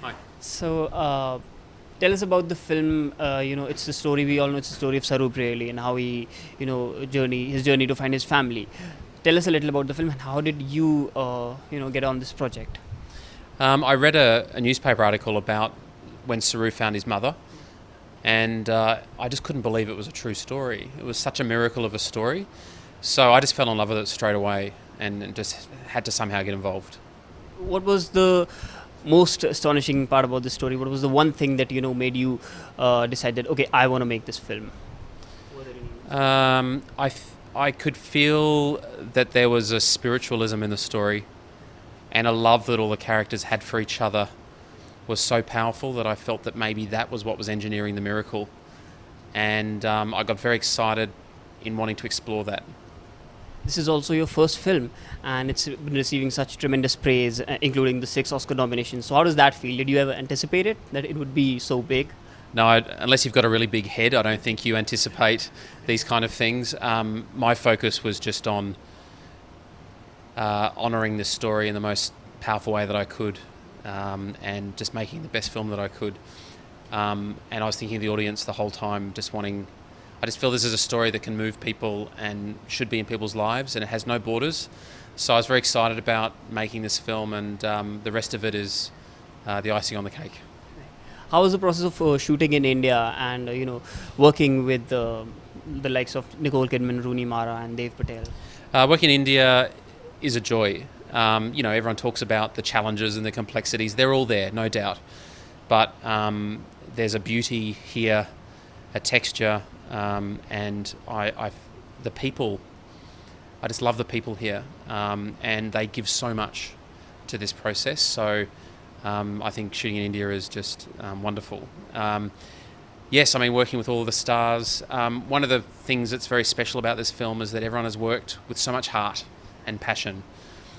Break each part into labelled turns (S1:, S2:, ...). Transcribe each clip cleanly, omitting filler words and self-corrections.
S1: Hi.
S2: So, tell us about the film. It's the story we all know. It's the story of Sarup really, and how he, his journey to find his family. Tell us a little about the film and how did you, get on this project?
S1: I read a newspaper article about when Saru found his mother, and I just couldn't believe it was a true story. It was such a miracle of a story. So I just fell in love with it straight away and just had to somehow get involved.
S2: What was the most astonishing part about the story? What was the one thing that made you decide that okay, I want to make this film?
S1: I could feel that there was a spiritualism in the story and a love that all the characters had for each other was so powerful that I felt that maybe that was what was engineering the miracle. And I got very excited in wanting to explore that.
S2: This is also your first film, and it's been receiving such tremendous praise, including the 6 Oscar nominations. So, how does that feel? Did you ever anticipate it that it would be so big?
S1: No, unless you've got a really big head, I don't think you anticipate these kind of things. My focus was just on honouring this story in the most powerful way that I could, and just making the best film that I could. And I was thinking of the audience the whole time, just wanting. I just feel this is a story that can move people and should be in people's lives, and it has no borders. So I was very excited about making this film, and the rest of it is the icing on the cake.
S2: How was the process of shooting in India and working with the likes of Nicole Kidman, Rooney Mara, and Dev Patel?
S1: Working in India is a joy. Everyone talks about the challenges and the complexities. They're all there, no doubt. But there's a beauty here, a texture, and the people. I just love the people here, and they give so much to this process. So I think shooting in India is just wonderful. Yes, I mean, working with all of the stars. One of the things that's very special about this film is that everyone has worked with so much heart and passion.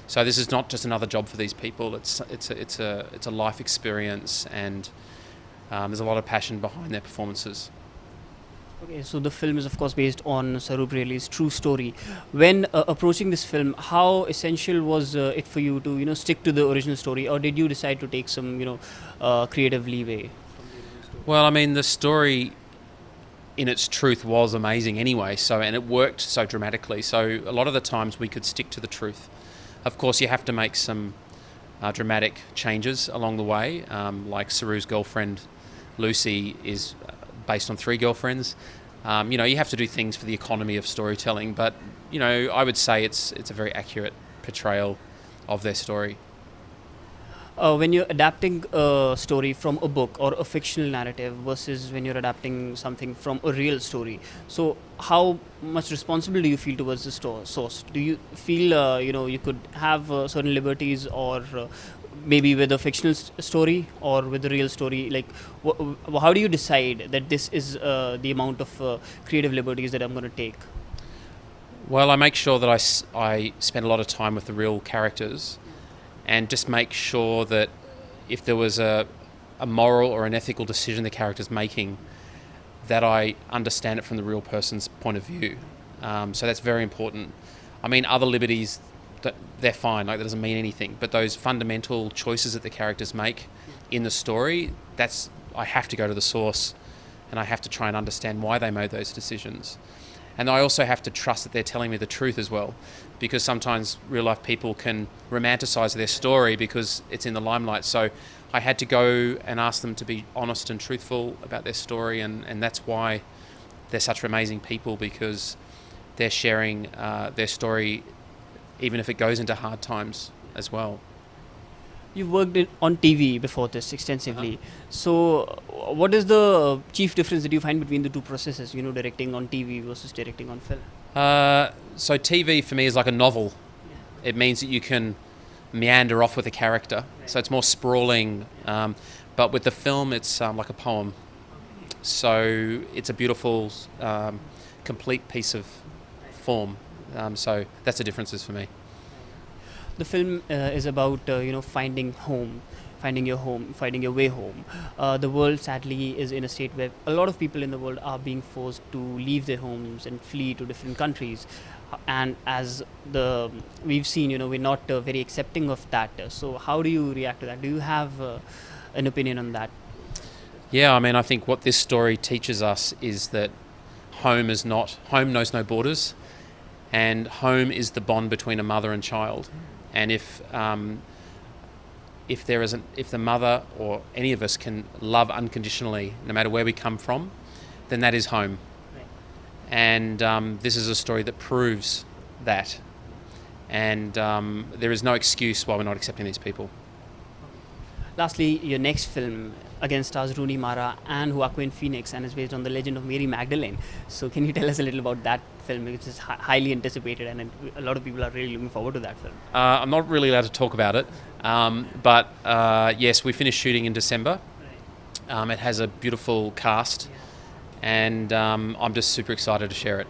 S1: So this is not just another job for these people. It's a life experience, and there's a lot of passion behind their performances.
S2: Okay, so the film is of course based on Sarup Reli's true story. When approaching this film, how essential was it for you to stick to the original story, or did you decide to take some creative leeway?
S1: Well, I mean, the story in its truth was amazing anyway. And it worked so dramatically. So a lot of the times we could stick to the truth. Of course, you have to make some dramatic changes along the way. Like Saru's girlfriend, Lucy, is based on 3 girlfriends. You have to do things for the economy of storytelling, but I would say it's a very accurate portrayal of their story.
S2: When you're adapting a story from a book or a fictional narrative versus when you're adapting something from a real story, so how much responsible do you feel towards the source? Do you feel you could have certain liberties, or maybe with a fictional story or with a real story? Like, how do you decide that this is the amount of creative liberties that I'm going to take?
S1: Well, I make sure that I spend a lot of time with the real characters and just make sure that if there was a moral or an ethical decision the character's making, that I understand it from the real person's point of view. So that's very important. I mean, other liberties, they're fine, like that doesn't mean anything. But those fundamental choices that the characters make in the story, I have to go to the source and I have to try and understand why they made those decisions. And I also have to trust that they're telling me the truth as well, because sometimes real life people can romanticize their story because it's in the limelight. So I had to go and ask them to be honest and truthful about their story, and that's why they're such amazing people, because they're sharing their story even if it goes into hard times as well.
S2: You've worked on TV before this extensively. So, what is the chief difference that you find between the two processes? Directing on TV versus directing on film.
S1: So TV for me is like a novel. It means that you can meander off with a character. So it's more sprawling. But with the film, it's like a poem. So it's a beautiful, complete piece of form. So that's the differences for me.
S2: The film is about finding home, finding your way home. The world sadly is in a state where a lot of people in the world are being forced to leave their homes and flee to different countries. And as we've seen, we're not very accepting of that. So how do you react to that? Do you have an opinion on that.
S1: Yeah, I mean, I think what this story teaches us is that home knows no borders, and home is the bond between a mother and child. And if the mother or any of us can love unconditionally, no matter where we come from, then that is home.
S2: Right.
S1: And this is a story that proves that. And there is no excuse why we're not accepting these people.
S2: Lastly, your next film again stars Rooney Mara and Joaquin Phoenix and is based on the legend of Mary Magdalene. So can you tell us a little about that film, which is highly anticipated and a lot of people are really looking forward to that film?
S1: I'm not really allowed to talk about it, but yes, we finished shooting in December. It has a beautiful cast, and I'm just super excited to share it.